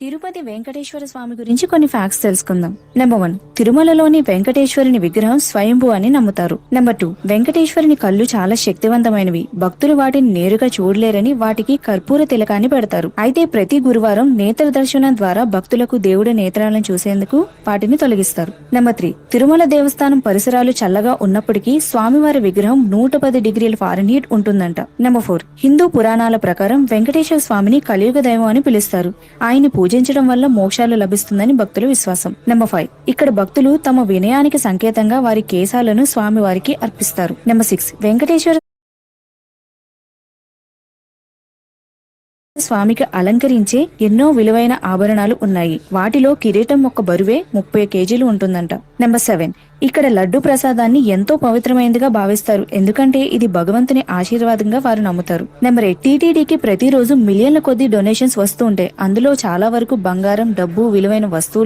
తిరుపతి వెంకటేశ్వర స్వామి గురించి కొన్ని ఫ్యాక్ట్స్ తెలుసుకుందాం. నెంబర్ 1, తిరుమలలోని వెంకటేశ్వరుని విగ్రహం స్వయంభూ అని నమ్ముతారు. నెంబర్ 2, వెంకటేశ్వరుని కళ్ళు చాలా శక్తివంతమైనవి. భక్తులు వాటిని నేరుగా చూడలేరని వాటికి కర్పూర తిలకాన్ని పెడతారు. అయితే ప్రతి గురువారం నేత్ర దర్శనం ద్వారా భక్తులకు దేవుడి నేత్రాలను చూసేందుకు వాటిని తొలగిస్తారు. నెంబర్ 3, తిరుమల దేవస్థానం పరిసరాలు చల్లగా ఉన్నప్పటికీ స్వామివారి విగ్రహం 110 డిగ్రీల ఫారెన్హీట్ ఉంటుందంట. నెంబర్ 4, హిందూ పురాణాల ప్రకారం వెంకటేశ్వర స్వామిని కలియుగ దైవం అని పిలుస్తారు. ఆయన పూజించడం వల్ల మోక్షాలు లభిస్తుందని భక్తుల విశ్వాసం. నెంబర్ 5, ఇక్కడ భక్తులు తమ వినయానికి సంకేతంగా వారి కేశాలను స్వామివారికి అర్పిస్తారు. నెంబర్ 6, వెంకటేశ్వర స్వామికి అలంకరించే ఎన్నో విలువైన ఆభరణాలు ఉన్నాయి. వాటిలో కిరీటం ఒక బరువే 30 కేజీలు ఉంటుందంట. నెంబర్ 7, ఇక్కడ లడ్డు ప్రసాదాన్ని ఎంతో పవిత్రమైనదిగా భావిస్తారు. ఎందుకంటే ఇది భగవంతుని ఆశీర్వాదంగా వారు నమ్ముతారు. నెంబర్ 8, టీటీడీకి ప్రతిరోజు మిలియన్ల కొద్ది డొనేషన్స్ వస్తూ ఉంటాయి. అందులో చాలా వరకు బంగారం, డబ్బు, విలువైన వస్తువులు